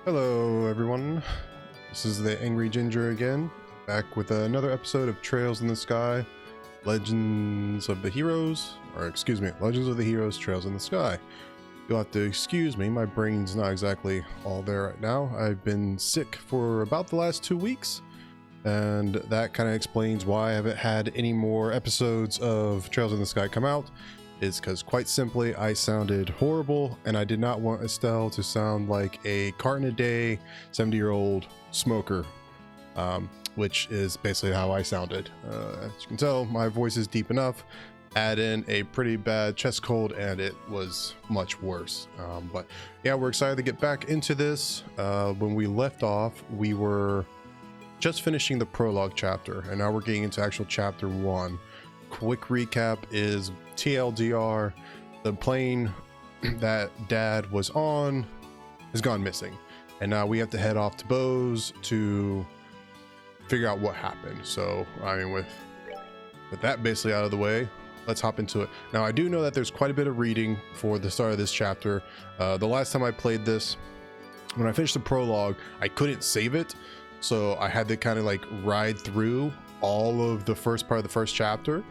Hello everyone, this is the Angry Ginger again, back with another episode of Trails in the Sky, Legends of the Heroes, Legends of the Heroes, Trails in the Sky. You'll have to excuse me, my brain's not exactly all there right now. I've been sick for about the last 2 weeks, and that kind of explains why I haven't had any more episodes of Trails in the Sky come out. Is because quite simply I sounded horrible and I did not want Estelle to sound like a carton a day 70-year-old smoker, which is basically how I sounded. As you can tell, my voice is deep enough. Add in a pretty bad chest cold and it was much worse. But yeah, we're excited to get back into this. When we left off, we were just finishing the prologue chapter, and now we're getting into actual chapter 1. Quick recap is TLDR, the plane that Dad was on has gone missing, and now we have to head off to Bose to figure out what happened. So I mean, with that basically out of the way, let's hop into it. Now I do know that there's quite a bit of reading for the start of this chapter. The last time I played this, when I finished the prologue, I couldn't save it, so I had to kind of like ride through all of the first part of the first chapter.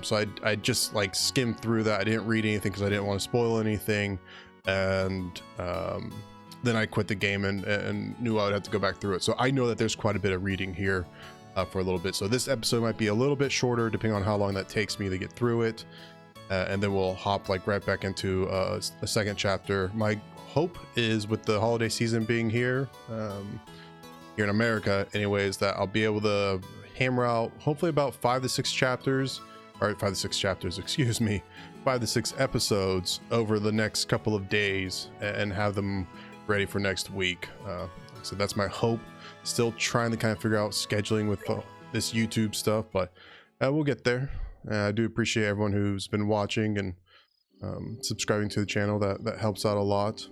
So I just like skimmed through that. I didn't read anything because I didn't want to spoil anything, and then I quit the game and knew I would have to go back through it. So I know that there's quite a bit of reading here for a little bit. So this episode might be a little bit shorter depending on how long that takes me to get through it, and then we'll hop like right back into a second chapter. My hope is, with the holiday season being here in America anyways, that I'll be able to hammer out hopefully about 5 to 6 chapters, or 5 to 6 chapters, excuse me, 5 to 6 episodes over the next couple of days and have them ready for next week. So that's my hope. Still trying to kind of figure out scheduling with this YouTube stuff, but we'll get there. I do appreciate everyone who's been watching and subscribing to the channel. That helps out a lot.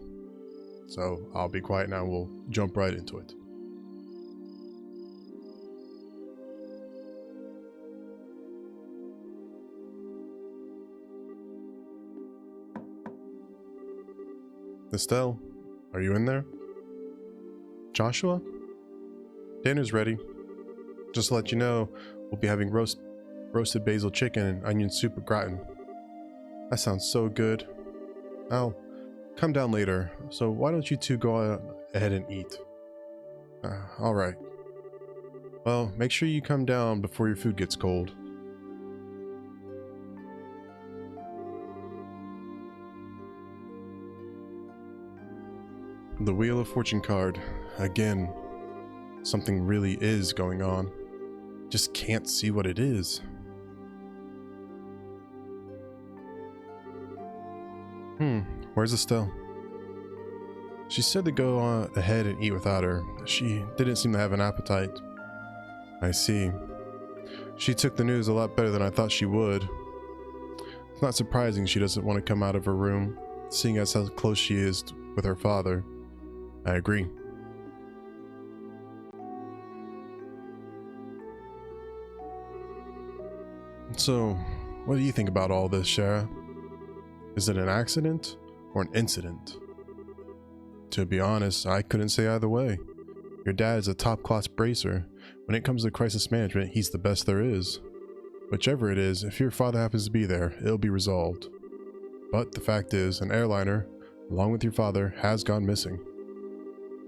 So I'll be quiet now. We'll jump right into it. Estelle, are you in there? Joshua? Dinner's ready. Just to let you know, we'll be having roasted basil chicken and onion soup au gratin. That sounds so good. I'll come down later, so why don't you two go ahead and eat? Alright. Well, make sure you come down before your food gets cold. The Wheel of Fortune card. Again, something really is going on. Just can't see what it is. Where's Estelle? She said to go ahead and eat without her. She didn't seem to have an appetite. I see. She took the news a lot better than I thought she would. It's not surprising she doesn't want to come out of her room, seeing as how close she is with her father. I agree. So, what do you think about all this, Shara? Is it an accident or an incident? To be honest, I couldn't say either way. Your dad is a top-class bracer. When it comes to crisis management, he's the best there is. Whichever it is, if your father happens to be there, it'll be resolved. But the fact is, an airliner, along with your father, has gone missing.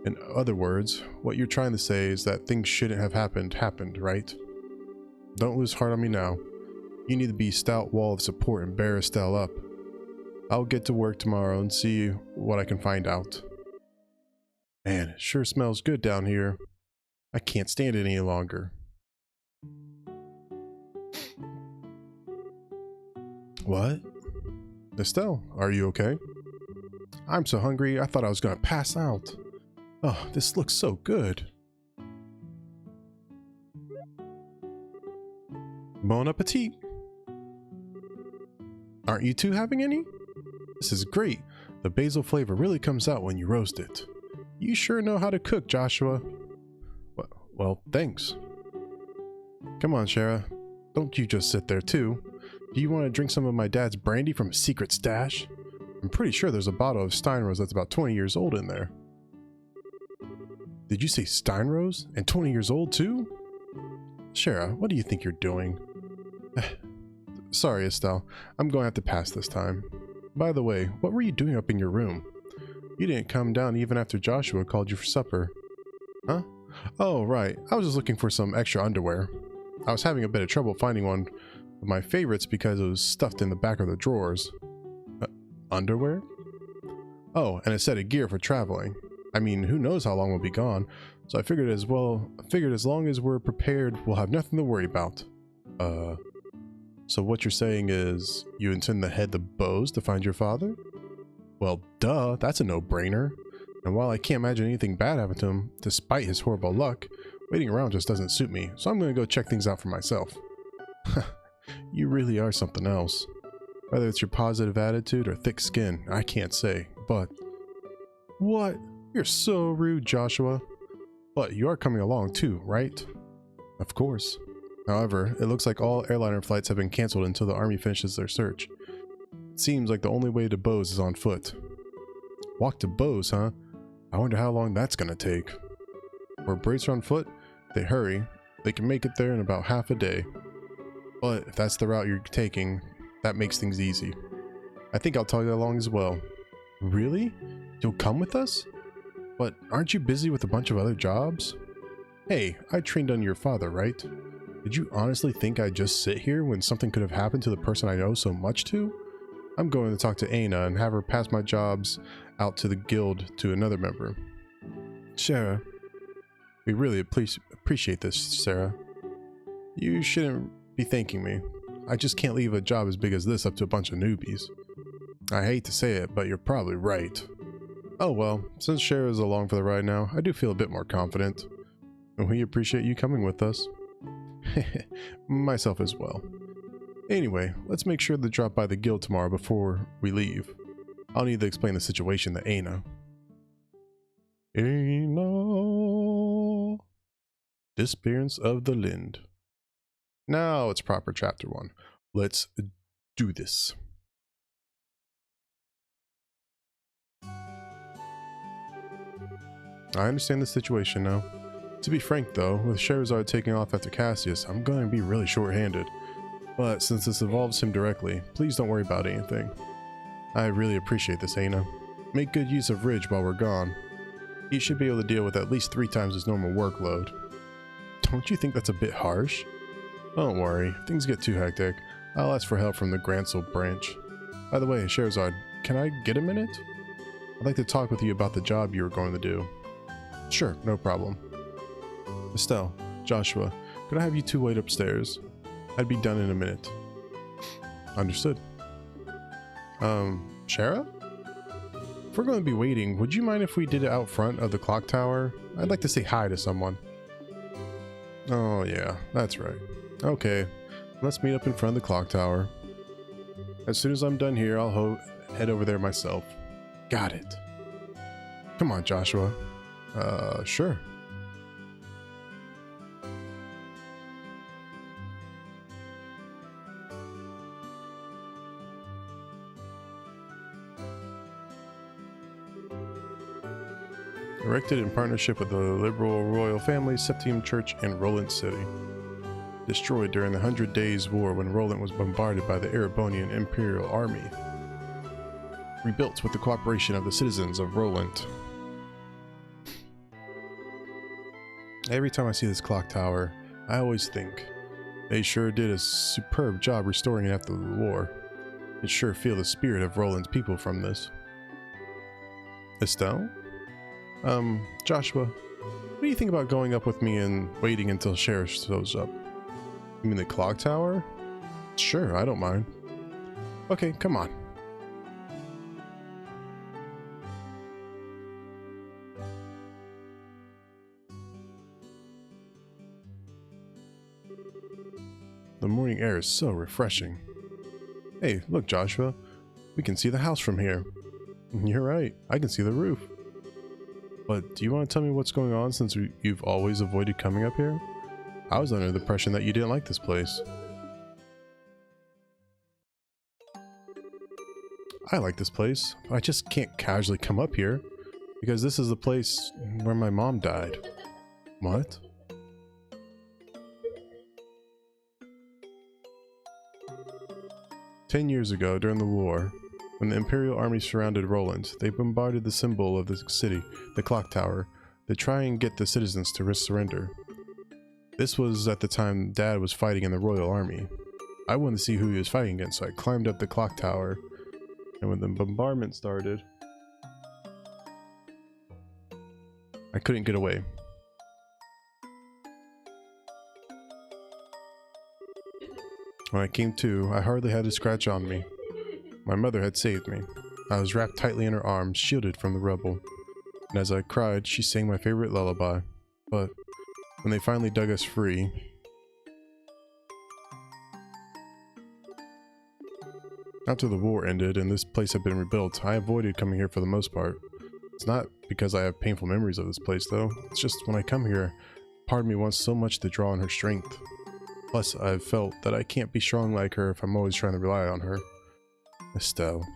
In other words, what you're trying to say is that things shouldn't have happened, right? Don't lose heart on me now. You need to be a stout wall of support and bear Estelle up. I'll get to work tomorrow and see what I can find out. Man, it sure smells good down here. I can't stand it any longer. What? Estelle, are you okay? I'm so hungry, I thought I was gonna pass out. Oh, this looks so good. Bon appetit. Aren't you two having any? This is great. The basil flavor really comes out when you roast it. You sure know how to cook, Joshua. Well, thanks. Come on, Shara. Don't you just sit there too. Do you want to drink some of my dad's brandy from his secret stash? I'm pretty sure there's a bottle of Steinrose that's about 20 years old in there. Did you say Steinrose? And 20 years old too? Shara, what do you think you're doing? Sorry, Estelle. I'm going to have to pass this time. By the way, what were you doing up in your room? You didn't come down even after Joshua called you for supper. Huh? Oh, right. I was just looking for some extra underwear. I was having a bit of trouble finding one of my favorites because it was stuffed in the back of the drawers. Underwear? Oh, and a set of gear for traveling. I mean, who knows how long we'll be gone, so I figured as long as we're prepared, we'll have nothing to worry about. So what you're saying is you intend to head to Bose to find your father? Well, duh, that's a no-brainer. And while I can't imagine anything bad happened to him, despite his horrible luck, waiting around just doesn't suit me, so I'm going to go check things out for myself. You really are something else. Whether it's your positive attitude or thick skin, I can't say, but... What? You're so rude, Joshua. But you are coming along too, right? Of course. However, it looks like all airliner flights have been cancelled until the Army finishes their search. It seems like the only way to Bose is on foot. Walk to Bose, huh? I wonder how long that's gonna take. For Bracer on foot, if they hurry, they can make it there in about half a day. But if that's the route you're taking, that makes things easy. I think I'll tag along as well. Really? You'll come with us? But aren't you busy with a bunch of other jobs? Hey, I trained under your father, right? Did you honestly think I'd just sit here when something could have happened to the person I owe so much to? I'm going to talk to Aina and have her pass my jobs out to the guild to another member. Shara, we really appreciate this, Sarah. You shouldn't be thanking me. I just can't leave a job as big as this up to a bunch of newbies. I hate to say it, but you're probably right. Oh well, since Shara's along for the ride now, I do feel a bit more confident. And we appreciate you coming with us. Myself as well. Anyway, let's make sure to drop by the guild tomorrow before we leave. I'll need to explain the situation to Aina. Aina. Disappearance of the Lind. Now it's proper chapter 1. Let's do this. I understand the situation now. To be frank though, with Scheherazade taking off after Cassius, I'm going to be really short-handed. But since this involves him directly, please don't worry about anything. I really appreciate this, Aina. Make good use of Ridge while we're gone. He should be able to deal with at least 3 times his normal workload. Don't you think that's a bit harsh? Don't worry, if things get too hectic, I'll ask for help from the Gransel branch. By the way, Scheherazade, can I get a minute? I'd like to talk with you about the job you were going to do. Sure, no problem. Estelle, Joshua, could I have you 2 wait upstairs? I'd be done in a minute. Understood. Shara? If we're going to be waiting, would you mind if we did it out front of the clock tower? I'd like to say hi to someone. Oh yeah, that's right. Okay, let's meet up in front of the clock tower. As soon as I'm done here, I'll head over there myself. Got it. Come on, Joshua. Sure. Erected in partnership with the liberal royal family, Septium Church in Roland City. Destroyed during the 100 Days War when Roland was bombarded by the Erebonian Imperial Army. Rebuilt with the cooperation of the citizens of Roland. Every time I see this clock tower, I always think, they sure did a superb job restoring it after the war. You can sure feel the spirit of Roland's people from this. Estelle? Joshua, what do you think about going up with me and waiting until Sheriff shows up? You mean the clock tower? Sure, I don't mind. Okay, come on. The morning air is so refreshing. Hey, look, Joshua. We can see the house from here. You're right, I can see the roof. But do you want to tell me what's going on since you've always avoided coming up here? I was under the impression that you didn't like this place. I like this place, but I just can't casually come up here. Because this is the place where my mom died. What? "10 years ago, during the war, when the Imperial Army surrounded Roland, they bombarded the symbol of the city, the clock tower, to try and get the citizens to surrender. This was at the time Dad was fighting in the Royal Army. I wanted to see who he was fighting against, so I climbed up the clock tower, and when the bombardment started, I couldn't get away. When I came to, I hardly had a scratch on me. My mother had saved me. I was wrapped tightly in her arms, shielded from the rubble. And as I cried, she sang my favorite lullaby. But when they finally dug us free, after the war ended and this place had been rebuilt, I avoided coming here for the most part. It's not because I have painful memories of this place though. It's just when I come here, part of me wants so much to draw on her strength. Plus, I've felt that I can't be strong like her if I'm always trying to rely on her. Estelle.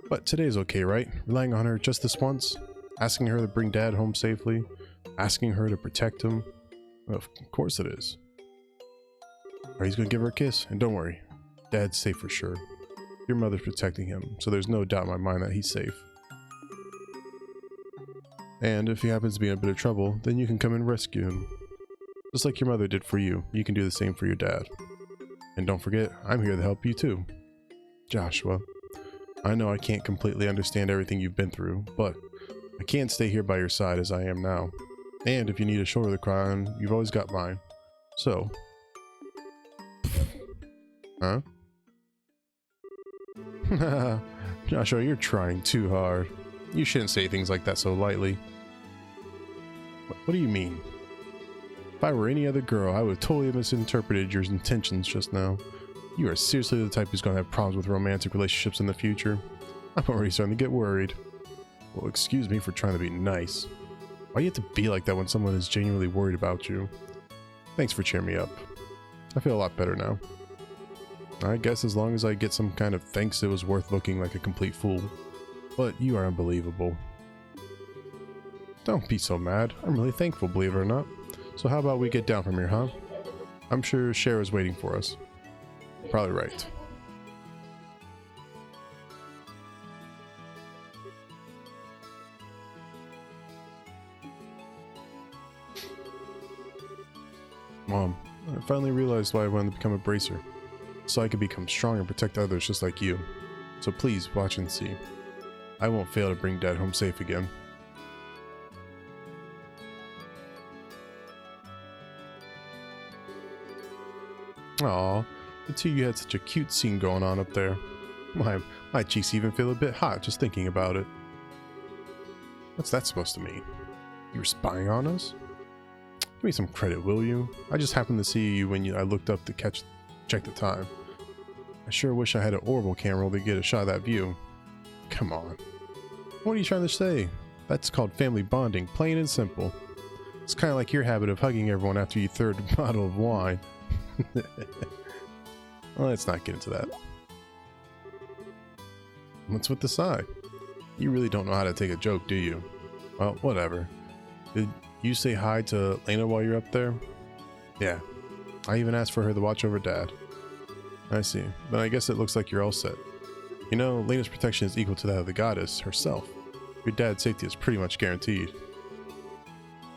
But today's okay, right? Relying on her just this once? Asking her to bring Dad home safely? Asking her to protect him? Well, of course it is. Alright, he's gonna give her a kiss, and don't worry. Dad's safe for sure. Your mother's protecting him, so there's no doubt in my mind that he's safe. And if he happens to be in a bit of trouble, then you can come and rescue him. Just like your mother did for you, you can do the same for your dad. And don't forget, I'm here to help you too. Joshua. I know I can't completely understand everything you've been through, but I can't stay here by your side as I am now. And if you need a shoulder to cry on, you've always got mine. So. Huh? Joshua, you're trying too hard. You shouldn't say things like that so lightly. What do you mean? If I were any other girl, I would have totally misinterpreted your intentions just now. You are seriously the type who's going to have problems with romantic relationships in the future. I'm already starting to get worried. Well, excuse me for trying to be nice. Why do you have to be like that when someone is genuinely worried about you? Thanks for cheering me up. I feel a lot better now. I guess as long as I get some kind of thanks, it was worth looking like a complete fool. But you are unbelievable. Don't be so mad. I'm really thankful, believe it or not. So how about we get down from here, huh? I'm sure Cher is waiting for us. Probably right. Mom, I finally realized why I wanted to become a bracer. So I could become strong and protect others just like you. So please, watch and see. I won't fail to bring Dad home safe again. Aw, the two of you had such a cute scene going on up there. My cheeks even feel a bit hot just thinking about it. What's that supposed to mean? You were spying on us? Give me some credit, will you? I just happened to see you when I looked up to check the time. I sure wish I had an orbital camera to get a shot of that view. Come on. What are you trying to say? That's called family bonding, plain and simple. It's kind of like your habit of hugging everyone after your third bottle of wine. Well, let's not get into that. What's with the sigh? You really don't know how to take a joke, do you? Well, whatever. Did you say hi to Lena while you're up there? Yeah. I even asked for her to watch over Dad. I see. Then I guess it looks like you're all set. You know, Lena's protection is equal to that of the goddess herself. Your dad's safety is pretty much guaranteed.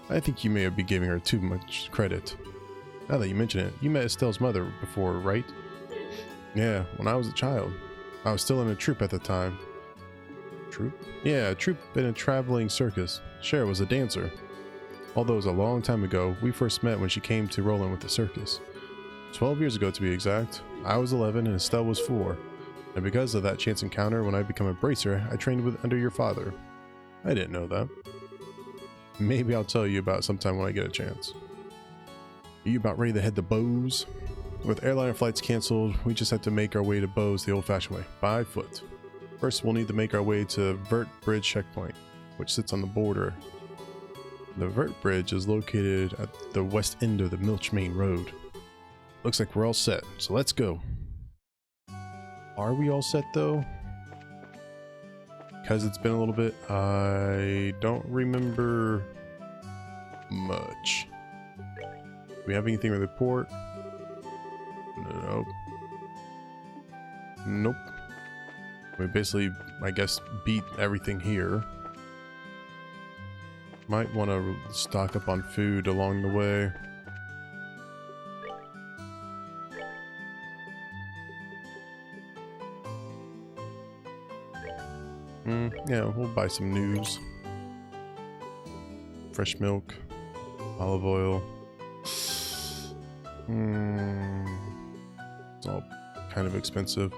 I think you may be giving her too much credit. Now that you mention it, you met Estelle's mother before, right? Yeah, when I was a child. I was still in a troupe at the time. Troupe? Yeah, a troupe in a traveling circus. Cher was a dancer. Although it was a long time ago, we first met when she came to Roland with the circus. 12 years ago to be exact. I was 11 and Estelle was 4. And because of that chance encounter when I became a bracer, I trained under your father. I didn't know that. Maybe I'll tell you about it sometime when I get a chance. Are you about ready to head to Bose? With airliner flights cancelled, we just have to make our way to Bose the old-fashioned way, by foot. First, we'll need to make our way to Vert Bridge checkpoint, which sits on the border. The Vert Bridge is located at the west end of the Milch Main Road. Looks like we're all set, so let's go. Are we all set though? because it's been a little bit, I don't remember much. Do we have anything to report? Nope. Nope. We basically, I guess, beat everything here. Might want to stock up on food along the way. Yeah, we'll buy some news. Fresh milk. Olive oil. It's all kind of expensive.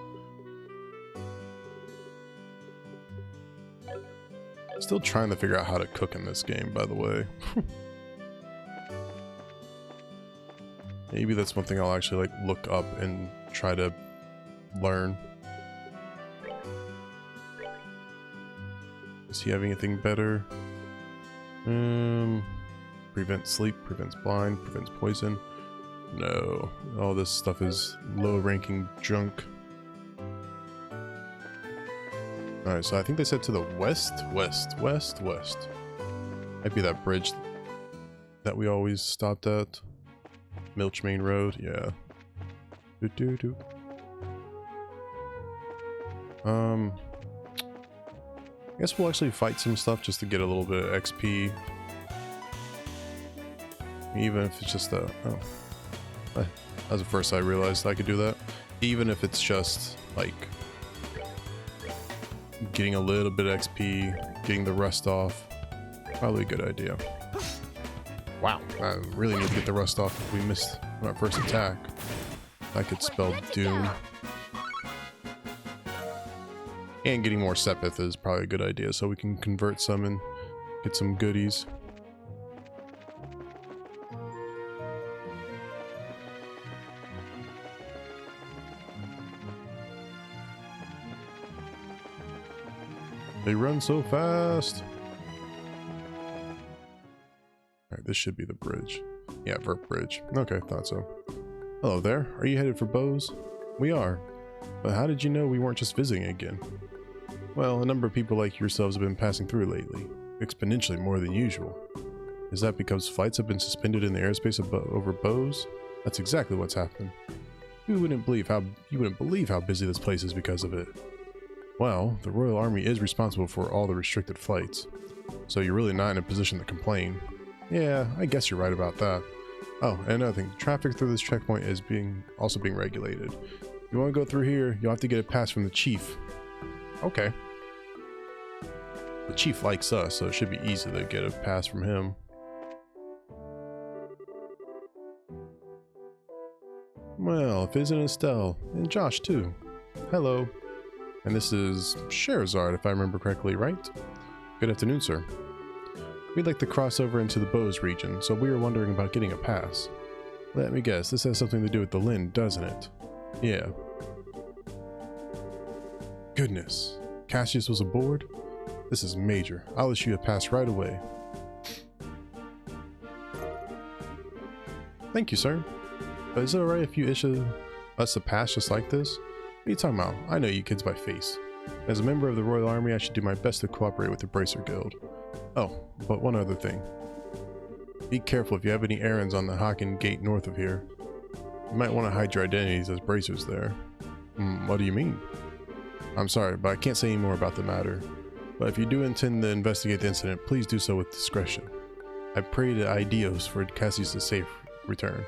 Still trying to figure out how to cook in this game, by the way. Maybe that's one thing I'll actually like look up and try to learn. Does he have anything better? Prevents sleep, prevents blind, prevents poison. No, all this stuff is low-ranking junk. Alright, so I think they said to the west. Might be that bridge that we always stopped at. Milchmain Road, yeah. I guess we'll actually fight some stuff just to get a little bit of XP. Even if it's just a... Oh. That was the first I realized I could do that. Even if it's just, like... getting a little bit of XP, getting the rust off. Probably a good idea. Wow, I really need to get the rust off if we missed our first attack. That could spell doom. And getting more Sepith is probably a good idea, so we can convert some and get some goodies. They run so fast! Alright, this should be the bridge. Yeah, Vert Bridge. Okay, thought so. Hello there. Are you headed for Bose? We are. But how did you know we weren't just visiting again? Well, a number of people like yourselves have been passing through lately. Exponentially more than usual. Is that because flights have been suspended in the airspace over Bose? That's exactly what's happened. You wouldn't believe how busy this place is because of it. Well, the Royal Army is responsible for all the restricted flights, so you're really not in a position to complain. Yeah, I guess you're right about that. Oh, and another thing, traffic through this checkpoint is also being regulated. If you want to go through here, you'll have to get a pass from the chief. Okay. The chief likes us, so it should be easy to get a pass from him. Well, if it isn't Estelle, and Josh too. Hello. And this is Sherazard, if I remember correctly, right? Good afternoon, sir. We'd like to cross over into the Bose region, so we were wondering about getting a pass. Let me guess, this has something to do with the Lin, doesn't it? Yeah. Goodness. Cassius was aboard? This is major. I'll issue a pass right away. Thank you, sir. But is it alright if you issue us a pass just like this? What are you talking about? I know you kids by face. As a member of the Royal Army, I should do my best to cooperate with the Bracer Guild. Oh, but one other thing. Be careful if you have any errands on the Haken Gate north of here. You might want to hide your identities as bracers there. What do you mean? I'm sorry, but I can't say any more about the matter. But if you do intend to investigate the incident, please do so with discretion. I pray to Idios for Cassius' safe return.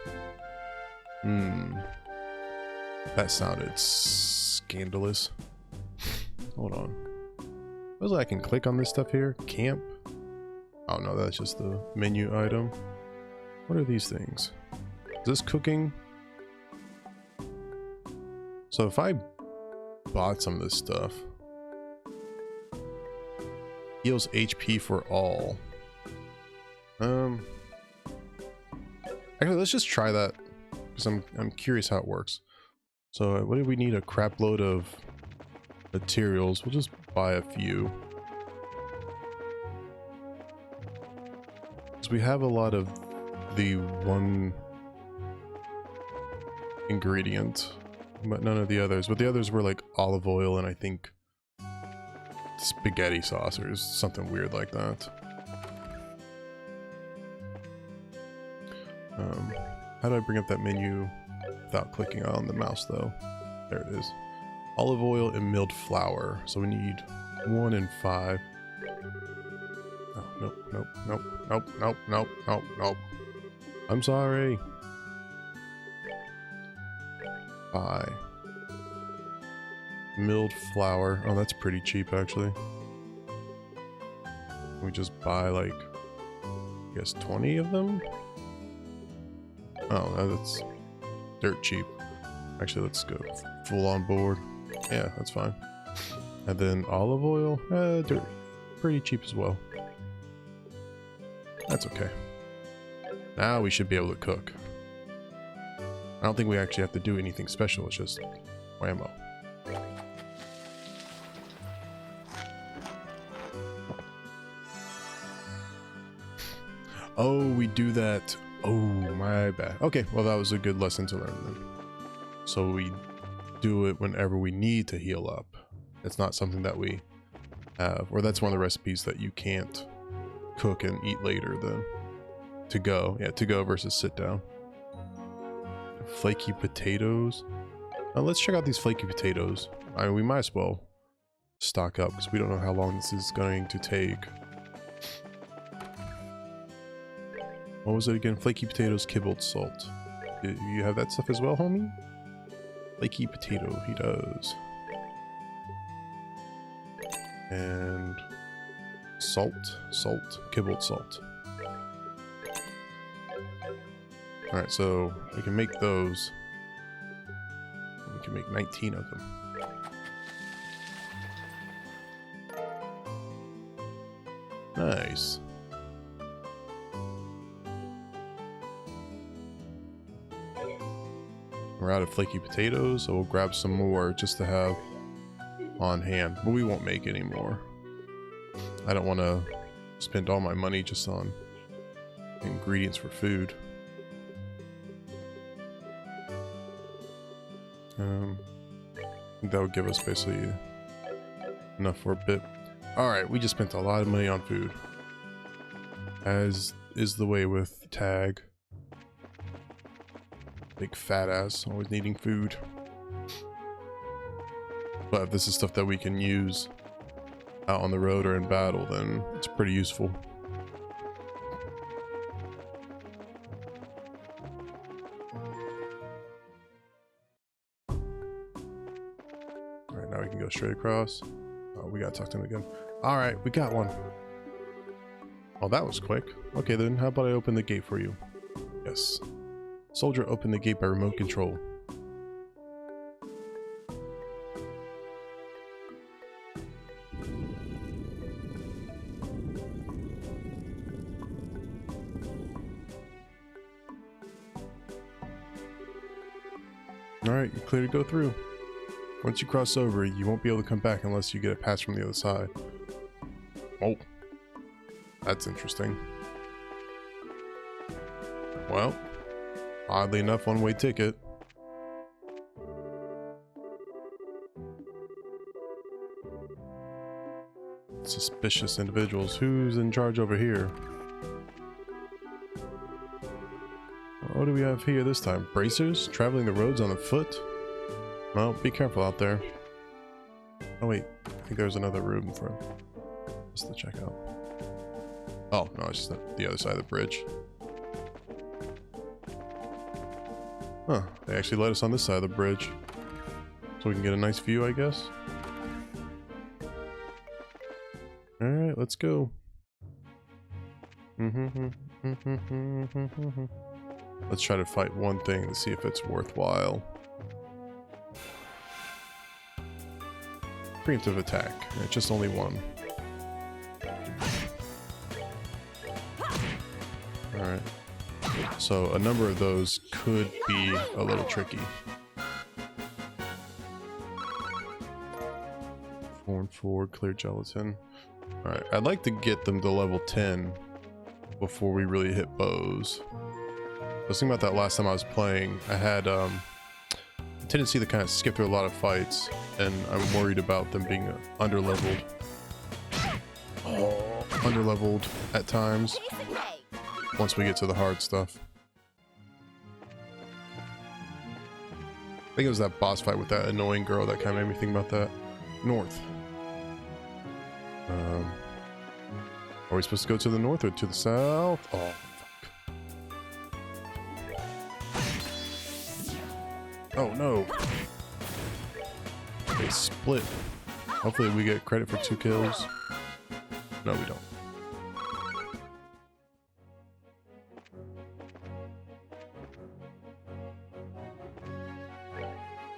That sounded scandalous. Hold on. Feels like I can click on this stuff here. Camp? Oh no, that's just the menu item. What are these things? Is this cooking? So if I bought some of this stuff, heals HP for all. Actually, let's just try that because I'm curious how it works. So what do we need? A crap load of materials. We'll just buy a few. Because we have a lot of the one ingredient, but none of the others. But the others were like olive oil and I think spaghetti sauce or something weird like that. How do I bring up that menu without clicking on the mouse though? There it is. Olive oil and milled flour. So we need 1 and 5. Oh, nope. I'm sorry. 5. Milled flour. Oh, that's pretty cheap actually. We just buy like, I guess 20 of them? Oh, that's dirt cheap. Actually, let's go full on board. Yeah, that's fine. And then olive oil, dirt, pretty cheap as well. That's okay. Now we should be able to cook. I don't think we actually have to do anything special. It's just whammo. Oh, we do that. Oh, my bad. Okay, well that was a good lesson to learn then. So we do it whenever we need to heal up. It's not something that we have, or that's one of the recipes that you can't cook and eat later then. To go. Yeah, to go versus sit down. Flaky potatoes. Now let's check out these flaky potatoes. I mean, we might as well stock up because we don't know how long this is going to take. What was it again? Flaky potatoes, kibbled salt. You have that stuff as well, homie? Flaky potato, he does. And salt, kibbled salt. Alright, so we can make those. We can make 19 of them. Nice. We're out of flaky potatoes, so we'll grab some more just to have on hand. But we won't make any more. I don't want to spend all my money just on ingredients for food. I think that would give us basically enough for a bit. Alright, we just spent a lot of money on food. As is the way with Tag. Big fat ass, always needing food. But if this is stuff that we can use out on the road or in battle, then it's pretty useful. Alright, now we can go straight across. Oh, we gotta talk to him again. Alright, we got one. Oh, that was quick. Okay then, how about I open the gate for you? Yes. Soldier, open the gate by remote control. Alright, you're clear to go through. Once you cross over, you won't be able to come back unless you get a pass from the other side. Oh. That's interesting. Well, oddly enough, one-way ticket. Suspicious individuals. Who's in charge over here? What do we have here this time? Bracers? Traveling the roads on foot? Well, be careful out there. Oh wait, I think there's another room for us to check out. Oh, no, it's just the other side of the bridge. Huh, they actually let us on this side of the bridge. So we can get a nice view, I guess. Alright, let's go. Let's try to fight one thing to see if it's worthwhile. Preemptive attack. Yeah, just only one. Alright. So a number of those could be a little tricky. Form forward, clear gelatin. Alright, I'd like to get them to level 10 before we really hit Bose. I was thinking about that last time I was playing. I had a tendency to kind of skip through a lot of fights, and I'm worried about them being under-leveled underleveled at times once we get to the hard stuff. I think it was that boss fight with that annoying girl that kind of made me think about that. North. Are we supposed to go to the north or to the south? Oh, fuck. Oh, no. They split. Hopefully we get credit for 2 kills. No, we don't.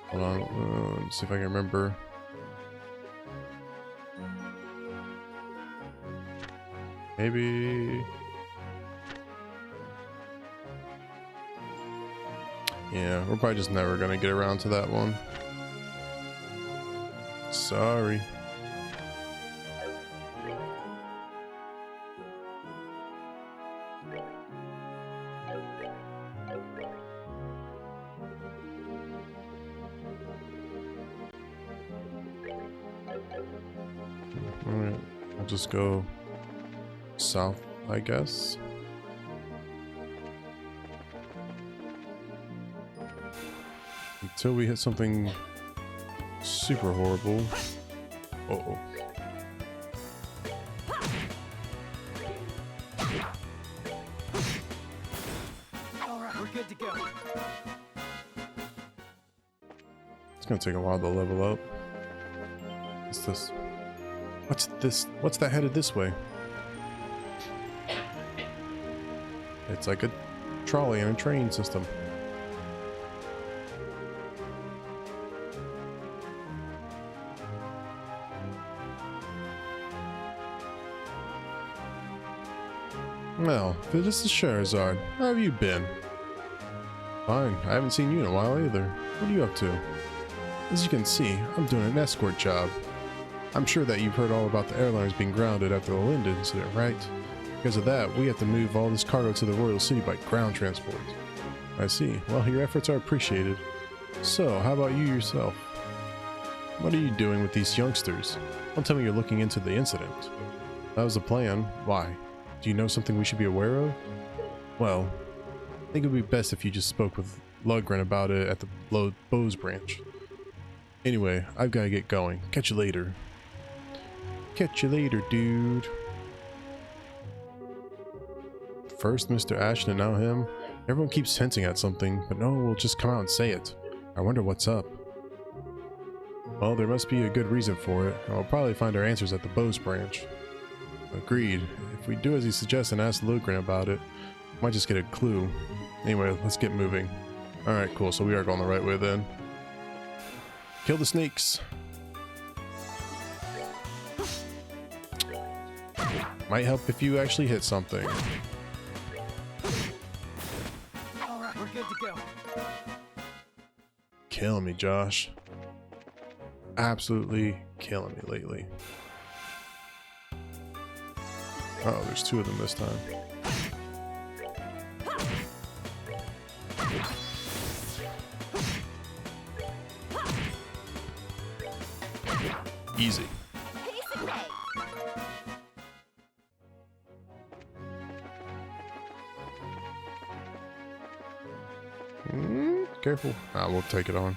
Hold on. Let's see if I can remember. Maybe. Yeah, we're probably just never gonna get around to that one. Sorry. Alright, I'll just go south, I guess. Until we hit something super horrible. Uh-oh. Alright, we're good to go. It's gonna take a while to level up. What's this? What's this? What's that headed this way? It's like a trolley and a train system. Well, this is Charizard. How have you been? Fine. I haven't seen you in a while either. What are you up to? As you can see, I'm doing an escort job. I'm sure that you've heard all about the airliners being grounded after the Linda incident, right? Because of that, we have to move all this cargo to the Royal City by ground transport. I see. Well, your efforts are appreciated. So, how about you yourself? What are you doing with these youngsters? Don't tell me you're looking into the incident. That was the plan. Why? Do you know something we should be aware of? Well, I think it would be best if you just spoke with Lundgren about it at the Bose branch. Anyway, I've got to get going. Catch you later. Catch you later, dude. First Mr. Ashton and now him. Everyone keeps hinting at something, but no one will just come out and say it. I wonder what's up. Well, there must be a good reason for it, and we'll probably find our answers at the Bose branch. Agreed. If we do as he suggests and ask Lundgren about it, we might just get a clue. Anyway, let's get moving. Alright, cool, so we are going the right way then. Kill the snakes. Might help if you actually hit something. Alright, we're good to go. Killing me, Josh. Absolutely killing me lately. Oh, there's 2 of them this time. Easy. Careful. We'll take it on.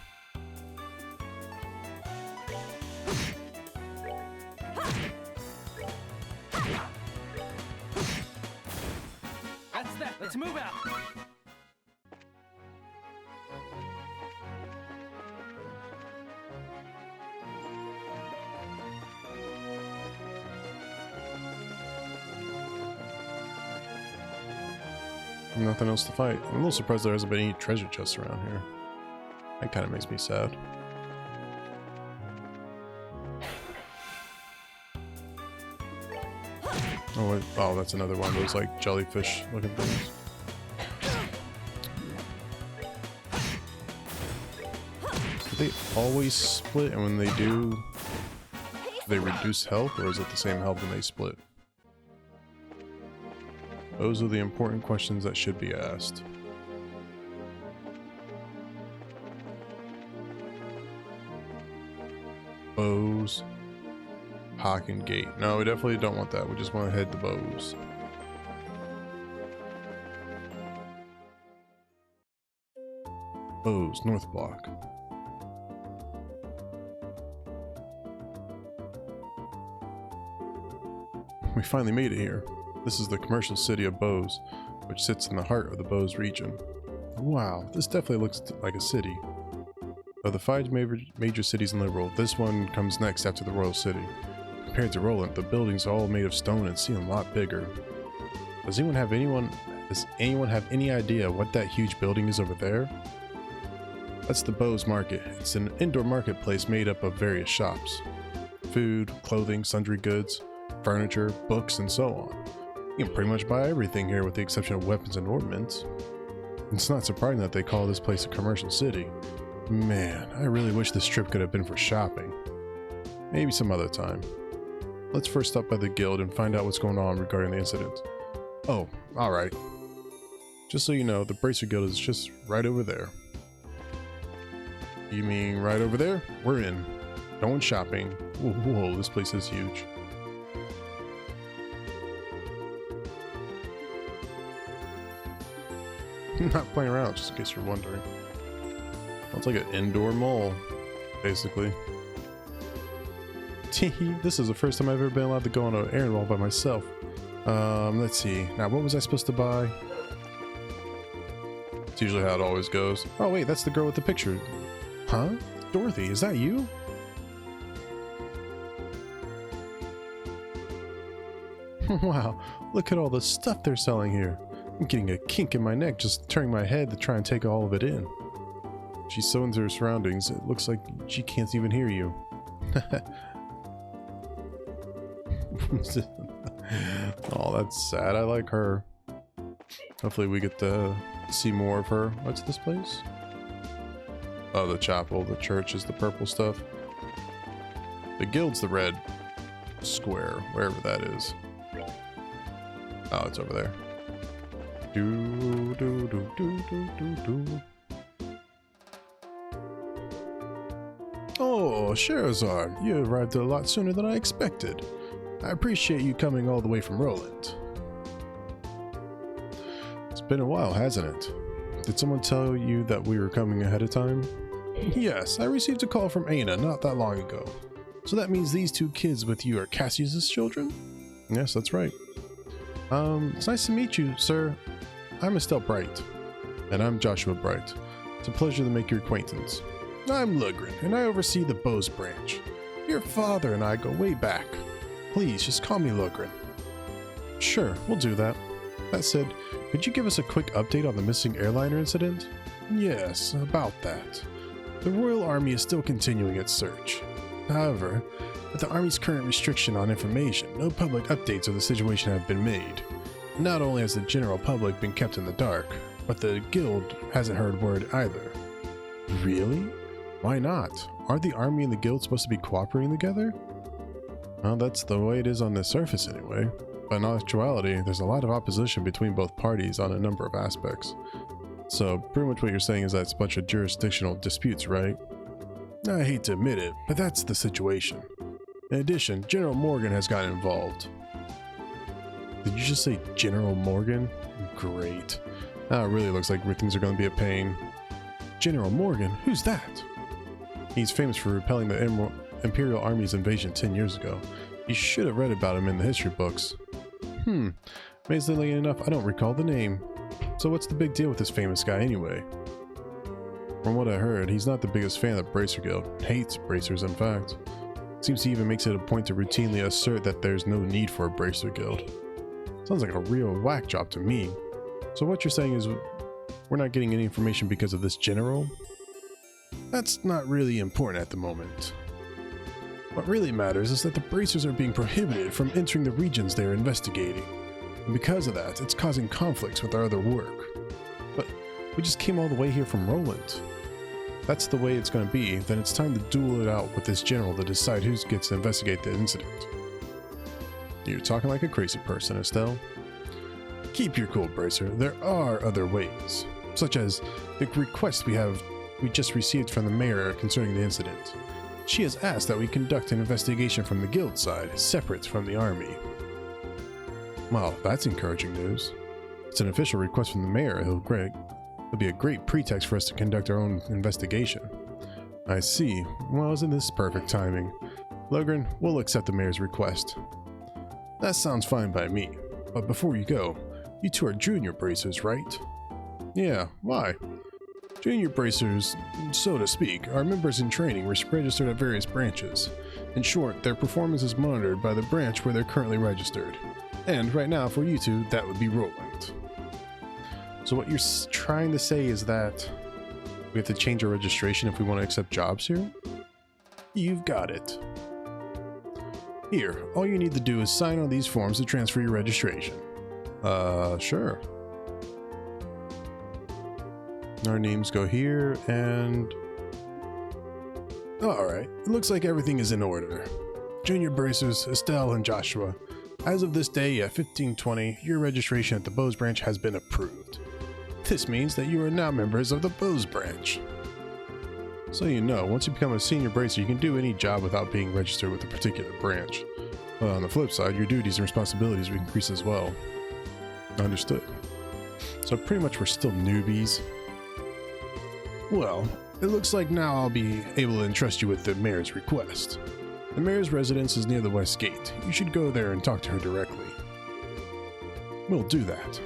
That's that. Let's move out. Nothing else to fight. I'm a little surprised there hasn't been any treasure chests around here. That kind of makes me sad. Oh, wait. Oh, that's another one of those like jellyfish looking things. Do they always split, and when they do, they reduce health, or is it the same health when they split? Those are the important questions that should be asked. Bose. Hocken Gate. No, we definitely don't want that. We just want to head to Bose. Bose, North Block. We finally made it here. This is the commercial city of Bose, which sits in the heart of the Bose region. Wow, this definitely looks like a city. Of the 5 major cities in the world, this one comes next after the Royal City. Compared to Roland, the buildings are all made of stone and seem a lot bigger. Does anyone have any idea what that huge building is over there? That's the Bose Market. It's an indoor marketplace made up of various shops. Food, clothing, sundry goods, furniture, books, and so on. You can pretty much buy everything here with the exception of weapons and ornaments. It's not surprising that they call this place a commercial city. Man, I really wish this trip could have been for shopping. Maybe some other time. Let's first stop by the guild and find out what's going on regarding the incident. Oh, alright. Just so you know, the Bracer Guild is just right over there. You mean right over there? We're in. Going shopping. Whoa, this place is huge. I'm not playing around, just in case you're wondering. It's like an indoor mall, basically. Teehee, this is the first time I've ever been allowed to go on an errand all by myself. Let's see. Now, what was I supposed to buy? It's usually how it always goes. Oh, wait, that's the girl with the picture. Huh? Dorothy, is that you? Wow, look at all the stuff they're selling here. I'm getting a kink in my neck just turning my head to try and take all of it in. She's so into her surroundings, it looks like she can't even hear you. Oh, that's sad. I like her. Hopefully we get to see more of her. What's this place? Oh, the chapel. The church is the purple stuff. The guild's the red square, wherever that is. Oh, it's over there. Do do do do do do do. Oh, Sherazard, you arrived a lot sooner than I expected. I appreciate you coming all the way from Roland. It's been a while, hasn't it? Did someone tell you that we were coming ahead of time? Yes, I received a call from Aina not that long ago. So that means these 2 kids with you are Cassius's children? Yes, that's right. It's nice to meet you, sir. I'm Estelle Bright. And I'm Joshua Bright. It's a pleasure to make your acquaintance. I'm Lugren, and I oversee the Bose branch. Your father and I go way back. Please, just call me Lugren. Sure, we'll do that. That said, could you give us a quick update on the missing airliner incident? Yes, about that. The Royal Army is still continuing its search. However, with the Army's current restriction on information, no public updates of the situation have been made. Not only has the general public been kept in the dark, but the Guild hasn't heard word either. Really? Why not? Aren't the Army and the Guild supposed to be cooperating together? Well, that's the way it is on the surface anyway. But in actuality, there's a lot of opposition between both parties on a number of aspects. So pretty much what you're saying is that it's a bunch of jurisdictional disputes, right? I hate to admit it, but that's the situation. In addition, General Morgan has gotten involved. Did you just say General Morgan? Great. Now it really looks like things are going to be a pain. General Morgan? Who's that? He's famous for repelling the Imperial Army's invasion 10 years ago. You should have read about him in the history books. Amazingly enough, I don't recall the name. So what's the big deal with this famous guy anyway? From what I heard, he's not the biggest fan of the Bracer Guild. Hates Bracers, in fact. Seems he even makes it a point to routinely assert that there's no need for a Bracer Guild. Sounds like a real whack job to me. So what you're saying is we're not getting any information because of this general? That's not really important at the moment. What really matters is that the Bracers are being prohibited from entering the regions they're investigating. And because of that, it's causing conflicts with our other work. But we just came all the way here from Roland. If that's the way it's going to be, then it's time to duel it out with this general to decide who gets to investigate the incident. You're talking like a crazy person, Estelle. Keep your cool, Bracer. There are other ways, such as the request we just received from the mayor concerning the incident. She has asked that we conduct an investigation from the guild side, separate from the army. Well, that's encouraging news. It's an official request from the mayor. It'll be a great pretext for us to conduct our own investigation. I see. Well, isn't this perfect timing? Logren, we'll accept the mayor's request. That sounds fine by me. But before you go, you two are junior bracers, right? Yeah, why? Junior bracers, so to speak, are members in training registered at various branches. In short, their performance is monitored by the branch where they're currently registered. And right now, for you two, that would be Roland. So what you're trying to say is that we have to change our registration if we want to accept jobs here? You've got it. Here, all you need to do is sign on these forms to transfer your registration. Sure. Our names go here, and... Alright, it looks like everything is in order. Junior Bracers, Estelle and Joshua. As of this day at 15:20, your registration at the Bose branch has been approved. This means that you are now members of the Bose branch. So you know, once you become a senior bracer, you can do any job without being registered with a particular branch. But on the flip side, your duties and responsibilities will increase as well. Understood. So pretty much we're still newbies. Well, it looks like now I'll be able to entrust you with the mayor's request. The mayor's residence is near the west gate. You should go there and talk to her directly. We'll do that.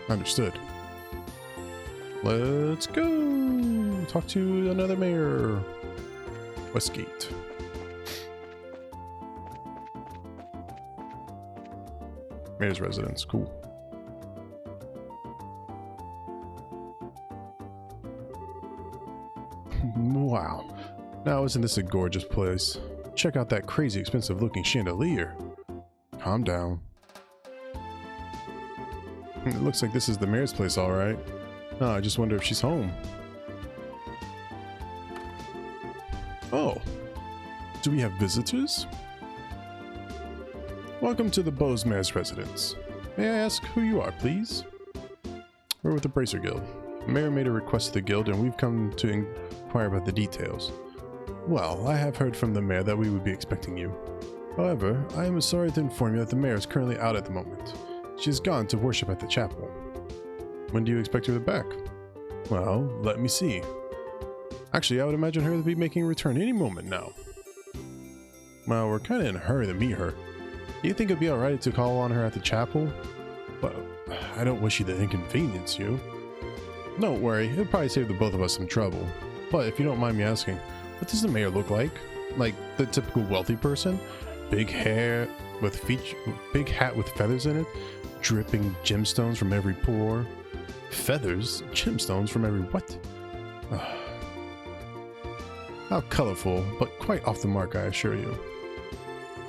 Understood. Let's go! Talk to another mayor. Westgate. Mayor's residence, cool. Wow. Now isn't this a gorgeous place? Check out that crazy expensive looking chandelier. Calm down. It looks like this is the mayor's place, alright. Oh, I just wonder if she's home. Oh, do we have visitors? Welcome to the Bose Mayor's residence. May I ask who you are, please? We're with the Bracer Guild. The mayor made a request to the guild and we've come to inquire about the details. Well, I have heard from the mayor that we would be expecting you. However, I am sorry to inform you that the mayor is currently out at the moment. She has gone to worship at the chapel. When do you expect her back? Well, let me see. Actually, I would imagine her to be making a return any moment now. Well, we're kind of in a hurry to meet her. Do you think it'd be alright to call on her at the chapel? Well, I don't wish you to inconvenience you. Don't worry, it'll probably save the both of us some trouble. But if you don't mind me asking, what does the mayor look like? Like the typical wealthy person? Big hair with big hat with feathers in it, dripping gemstones from every pore. Feathers? Gemstones from every what? How colorful, but quite off the mark, I assure you.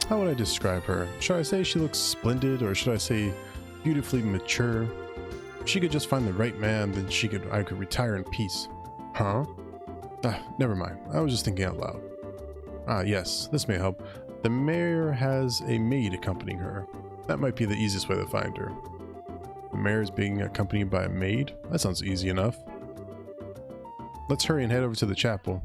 How would I describe her? Should I say she looks splendid, or should I say beautifully mature? If she could just find the right man, then I could retire in peace. Huh? Never mind. I was just thinking out loud. Ah, yes, this may help. The mayor has a maid accompanying her. That might be the easiest way to find her. The mayor is being accompanied by a maid? That sounds easy enough. Let's hurry and head over to the chapel.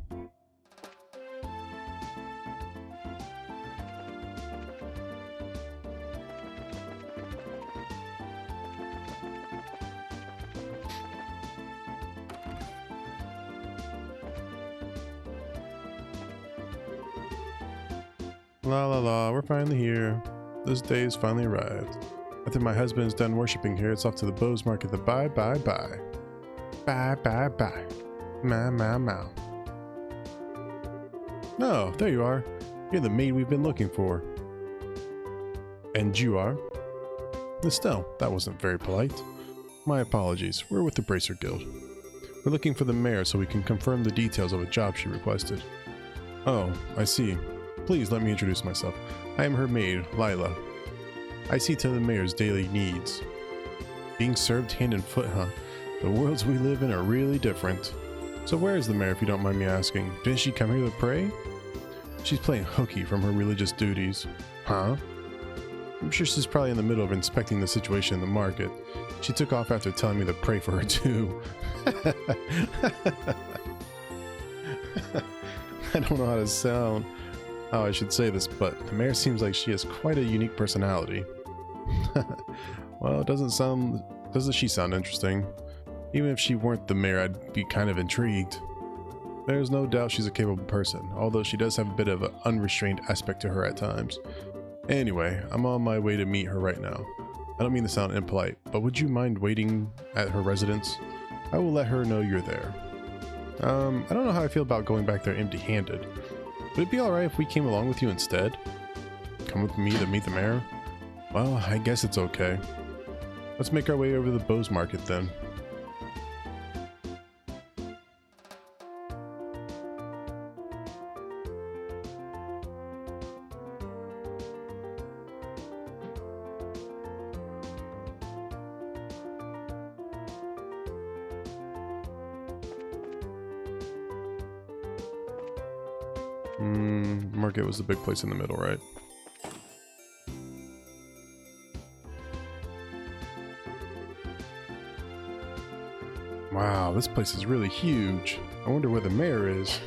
La la la, we're finally here. This day has finally arrived. After my husband is done worshipping here, it's off to the Bose market to bye bye bye. Bye bye bye. Meow meow meow. Oh, there you are. You're the maid we've been looking for. And you are? Estelle, that wasn't very polite. My apologies, we're with the Bracer Guild. We're looking for the mayor so we can confirm the details of a job she requested. Oh, I see. Please let me introduce myself. I am her maid, Lila. I see to the mayor's daily needs. Being served hand and foot, huh? The worlds we live in are really different. So where is the mayor, if you don't mind me asking? Didn't she come here to pray? She's playing hooky from her religious duties. Huh? I'm sure she's probably in the middle of inspecting the situation in the market. She took off after telling me to pray for her too. I don't know how I should say this, but the mayor seems like she has quite a unique personality. Well, doesn't she sound interesting? Even if she weren't the mayor, I'd be kind of intrigued. There's no doubt she's a capable person, although she does have a bit of an unrestrained aspect to her at times. Anyway, I'm on my way to meet her right now. I don't mean to sound impolite, but would you mind waiting at her residence? I will let her know you're there. I don't know how I feel about going back there empty-handed. Would it be alright if we came along with you instead? Come with me to meet the mayor? Well, I guess it's okay. Let's make our way over to the Bose market then. Market was the big place in the middle, right? Wow, this place is really huge. I wonder where the mayor is.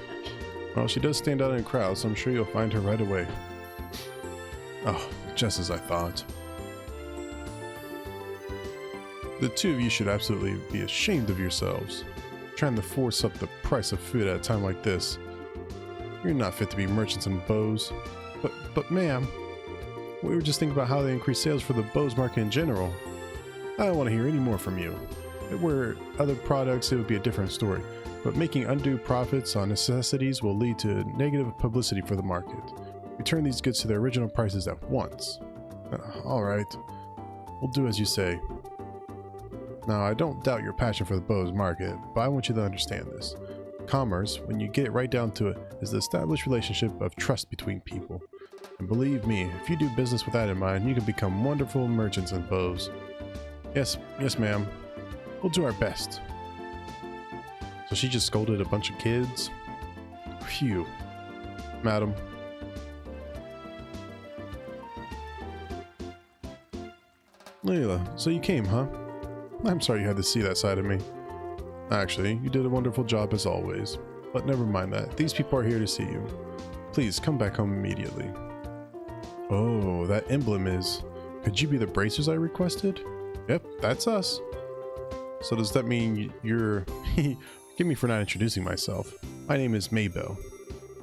Well, she does stand out in a crowd, so I'm sure you'll find her right away. Oh, just as I thought. The two of you should absolutely be ashamed of yourselves. Trying to force up the price of food at a time like this. You're not fit to be merchants in Bose. But ma'am, we were just thinking about how they increase sales for the Bose market in general. I don't want to hear any more from you. If it were other products, it would be a different story. But making undue profits on necessities will lead to negative publicity for the market. Return these goods to their original prices at once. Alright, we'll do as you say. Now, I don't doubt your passion for the Bose market, but I want you to understand this. Commerce, when you get it right down to it, is the established relationship of trust between people. And believe me, if you do business with that in mind, you can become wonderful merchants in Bose. Yes ma'am. We'll do our best. So she just scolded a bunch of kids? Phew. Madam. Layla, so you came, huh? I'm sorry you had to see that side of me. Actually, you did a wonderful job as always. But never mind that. These people are here to see you. Please come back home immediately. Oh, that emblem is... Could you be the bracers I requested? Yep, that's us. So does that mean you're... Forgive me for not introducing myself. My name is Maybell.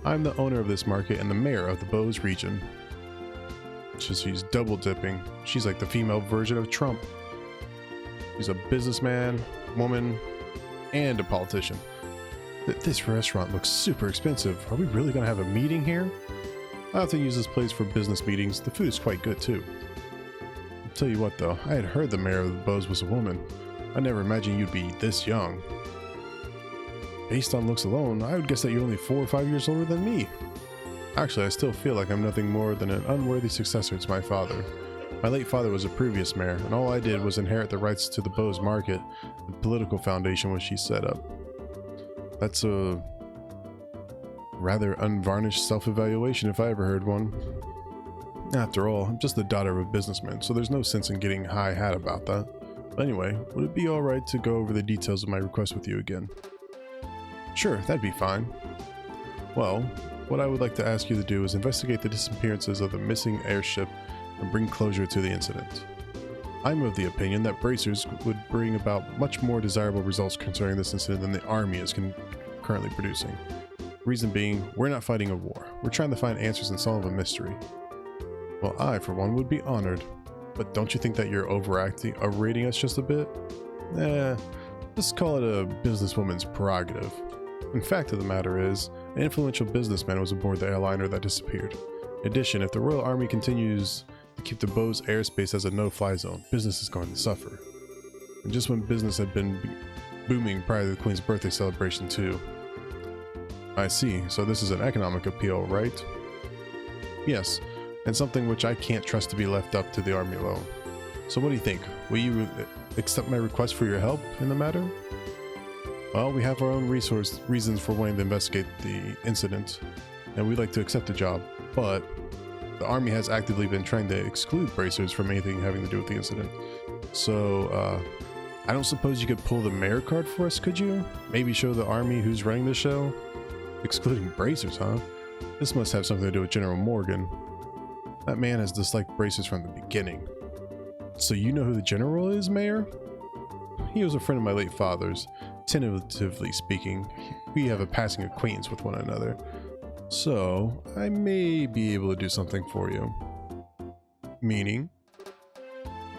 I'm the owner of this market and the mayor of the Bose region. She's double dipping. She's like the female version of Trump. She's a businessman, woman, and a politician. This restaurant looks super expensive. Are we really gonna have a meeting here? I often use this place for business meetings. The food is quite good too. I'll tell you what though, I had heard the mayor of the Bose was a woman. I never imagined you'd be this young. Based on looks alone, I would guess that you're only 4 or 5 years older than me. Actually, I still feel like I'm nothing more than an unworthy successor to my father. My late father was a previous mayor, and all I did was inherit the rights to the Bose market, the political foundation which he set up. That's a rather unvarnished self-evaluation if I ever heard one. After all, I'm just the daughter of a businessman, so there's no sense in getting high-hat about that. But anyway, would it be alright to go over the details of my request with you again? Sure, that'd be fine. Well, what I would like to ask you to do is investigate the disappearances of the missing airship and bring closure to the incident. I'm of the opinion that bracers would bring about much more desirable results concerning this incident than the army is currently producing. Reason being, we're not fighting a war. We're trying to find answers and solve a mystery. Well, I, for one, would be honored. But don't you think that you're overrating us just a bit? Just call it a businesswoman's prerogative. In fact of the matter is, an influential businessman was aboard the airliner that disappeared. In addition, if the Royal Army continues to keep the Bose airspace as a no-fly zone, business is going to suffer. And just when business had been booming prior to the Queen's birthday celebration too. I see, so this is an economic appeal, right? Yes, and something which I can't trust to be left up to the Army alone. So what do you think? Will you accept my request for your help in the matter? Well, we have our own reasons for wanting to investigate the incident, and we'd like to accept the job, but the Army has actively been trying to exclude bracers from anything having to do with the incident. So, I don't suppose you could pull the mayor card for us, could you? Maybe show the Army who's running the show? Excluding bracers, huh? This must have something to do with General Morgan. That man has disliked bracers from the beginning. So you know who the general is, Mayor? He was a friend of my late father's. Tentatively speaking, we have a passing acquaintance with one another. So, I may be able to do something for you. Meaning?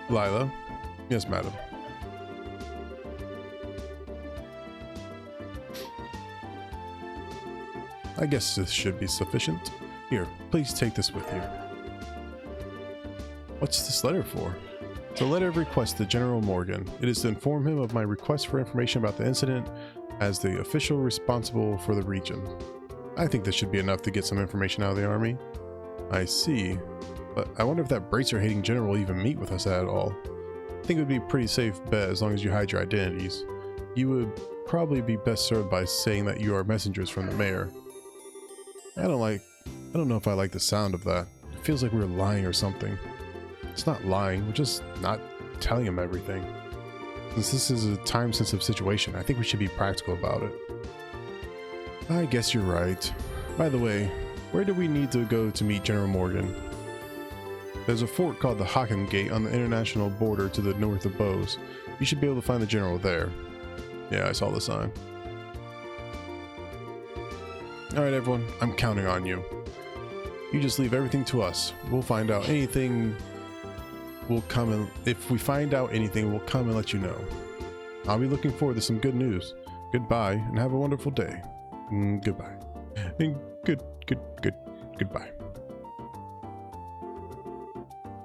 Lila? Yes, madam. I guess this should be sufficient. Here, please take this with you. What's this letter for? It's a letter of request to General Morgan. It is to inform him of my request for information about the incident as the official responsible for the region. I think this should be enough to get some information out of the army. I see. But I wonder if that bracer-hating general will even meet with us at all. I think it would be a pretty safe bet as long as you hide your identities. You would probably be best served by saying that you are messengers from the mayor. I don't know if I like the sound of that. It feels like we're lying or something. It's not lying, we're just not telling him everything. Since this is a time-sensitive situation, I think we should be practical about it. I guess you're right. By the way, where do we need to go to meet General Morgan? There's a fort called the Hockham Gate on the international border to the north of Bose. You should be able to find the general there. Yeah, I saw the sign. Alright everyone, I'm counting on you. You just leave everything to us. We'll find out anything. If we find out anything, we'll come and let you know. I'll be looking forward to some good news. Goodbye, and have a wonderful day. Goodbye. And goodbye.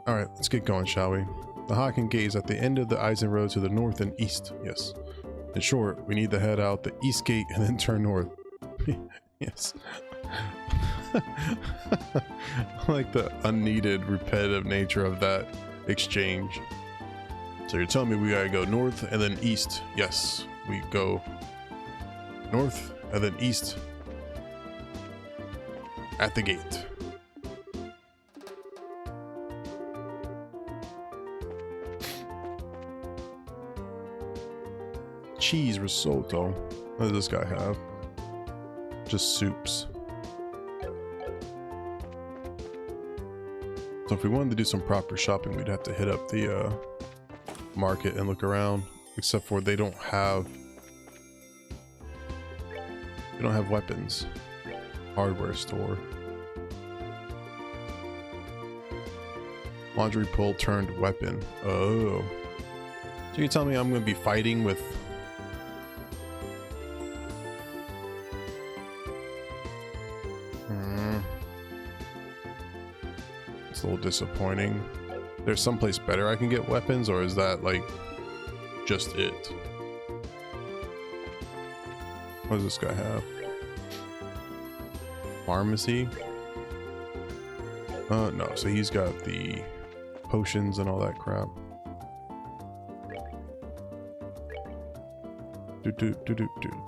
Alright, let's get going, shall we? The Hockham Gate is at the end of the Eisen Road to the north and east, yes. In short, we need to head out the east gate and then turn north. Yes. I like the unneeded, repetitive nature of that exchange. So you're telling me we gotta go north and then east. Yes, we go north and then east at the gate. Cheese risotto. What does this guy have? Just soups. So if we wanted to do some proper shopping, we'd have to hit up the market and look around. Except for they don't have weapons. Hardware store. Laundry pull turned weapon. Oh. So you tell me I'm gonna be fighting with a little disappointing. There's someplace better I can get weapons, or is that like just it? What does this guy have? Pharmacy? No, so he's got the potions and all that crap.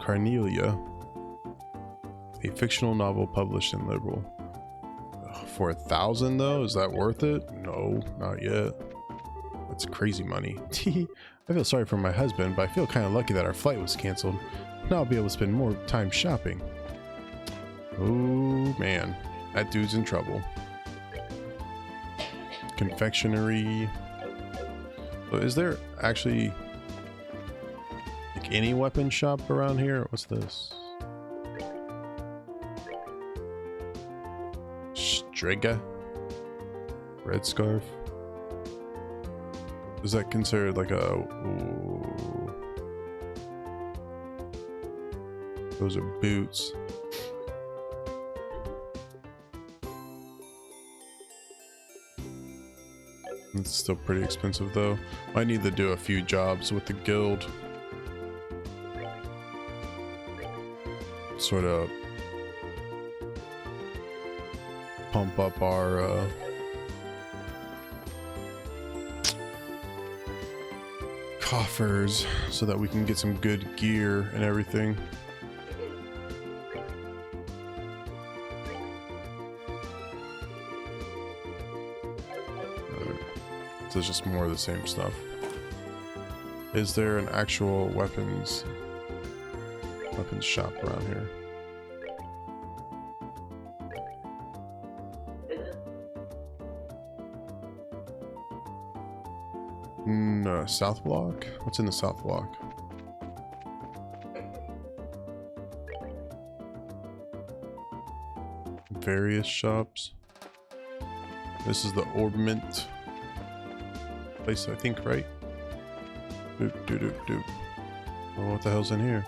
Carnelia. A fictional novel published in Liberal. For 1,000 though? Is that worth it? No, not yet. That's crazy money. I feel sorry for my husband, but I feel kind of lucky that our flight was canceled. Now I'll be able to spend more time shopping. Oh man, that dude's in trouble. Confectionery. So is there actually like any weapon shop around here? What's this? Strega? Red scarf? Is that considered like a... Ooh. Those are boots. It's still pretty expensive though. I need to do a few jobs with the guild. Sort of pump up our coffers so that we can get some good gear and everything. So it's just more of the same stuff. Is there an actual weapons shop around here? South block? What's in the south block? Various shops. This is the Orbment place, I think, right? Doop, doop, doop, doop. Oh, what the hell's in here?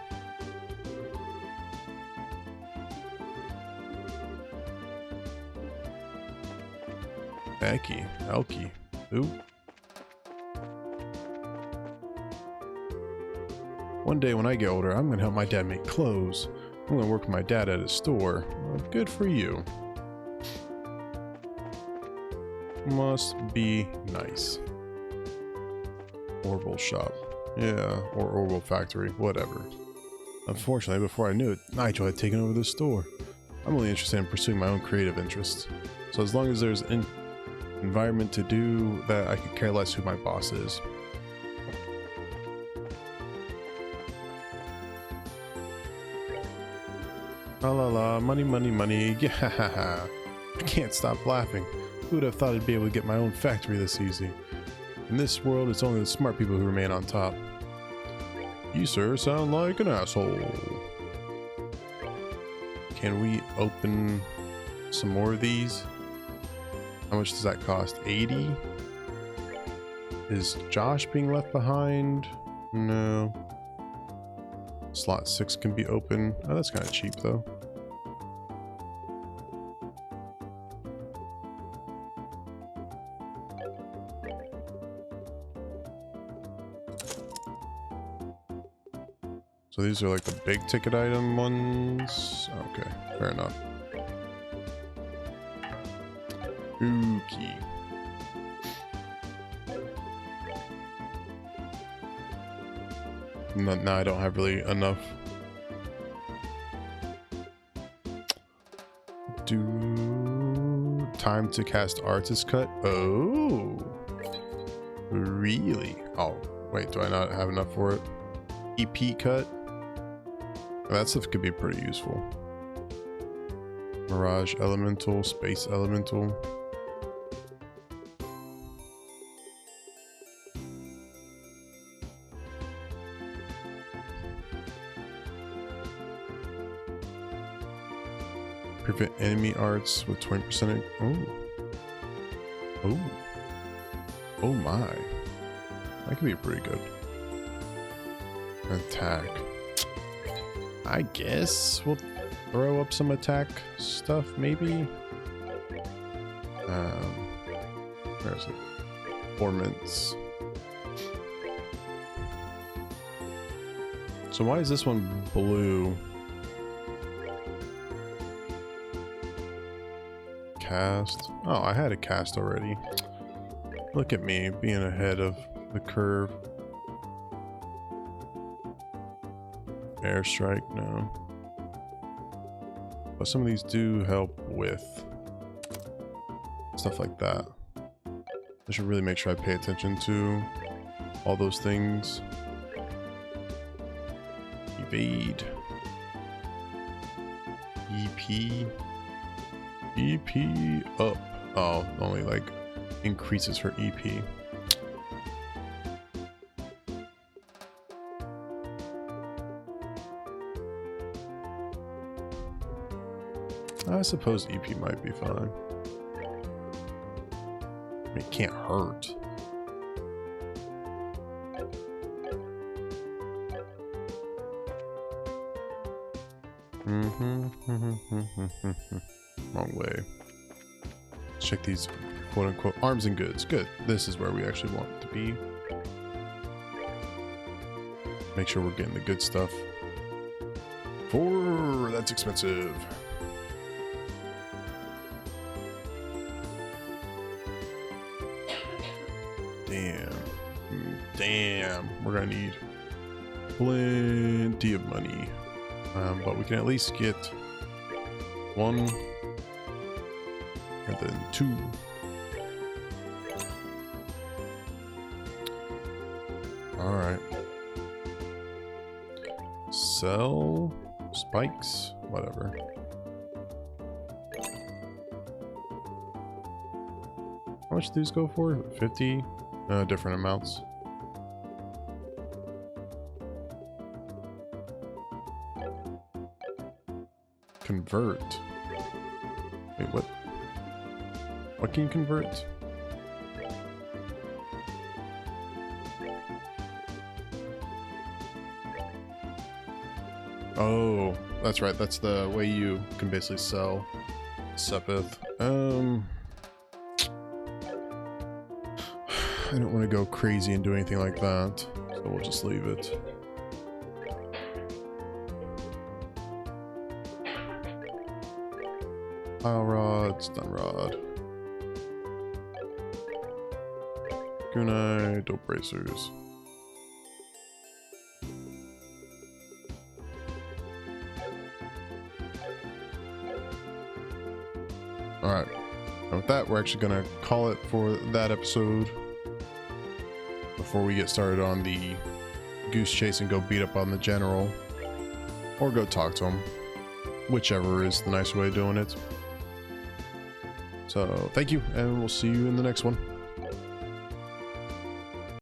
Elky. Ooh. One day when I get older, I'm gonna help my dad make clothes. I'm gonna work with my dad at his store. Well, good for you. Must be nice. Orbital shop. Yeah, or Orbital factory, whatever. Unfortunately, before I knew it, Nigel had taken over the store. I'm only interested in pursuing my own creative interests. So as long as there's an environment to do that, I could care less who my boss is. La la la, money, money, money, yeah. I can't stop laughing. Who would have thought I'd be able to get my own factory this easy? In this world, it's only the smart people who remain on top. You, sir, sound like an asshole. Can we open some more of these? How much does that cost? 80? Is Josh being left behind? No. Slot 6 can be open. Oh, that's kind of cheap, though. So these are like the big ticket item ones. Okay, fair enough. Okay. Now I don't have really enough. Time to cast artist cut. Oh, really? Oh, wait, do I not have enough for it? EP cut. That stuff could be pretty useful. Mirage elemental, space elemental. Prevent enemy arts with 20%. Oh my. That could be pretty good. Attack. I guess we'll throw up some attack stuff, maybe. Where is it? Performance. So why is this one blue? Cast. Oh, I had a cast already. Look at me being ahead of the curve. Airstrike, no. But some of these do help with stuff like that. I should really make sure I pay attention to all those things. Evade. EP up. Oh, only like increases her EP. I suppose EP might be fine. I mean, it can't hurt. Wrong way. Let's check these quote-unquote arms and goods. Good. This is where we actually want it to be. Make sure we're getting the good stuff. That's expensive. Damn, we're gonna need plenty of money, but we can at least get 1 and then 2. All right, sell spikes, whatever. How much do these go for? 50. Different amounts. Convert. Wait, what? What can you convert? Oh, that's right. That's the way you can basically sell Sepith. I don't want to go crazy and do anything like that, so we'll just leave it. Pile rod, stun rod. Kunai, dope bracers. Alright, and with that, we're actually gonna call it for that episode before we get started on the goose chase and go beat up on the general, or go talk to him, whichever is the nice way of doing it. So thank you, and we'll see you in the next one.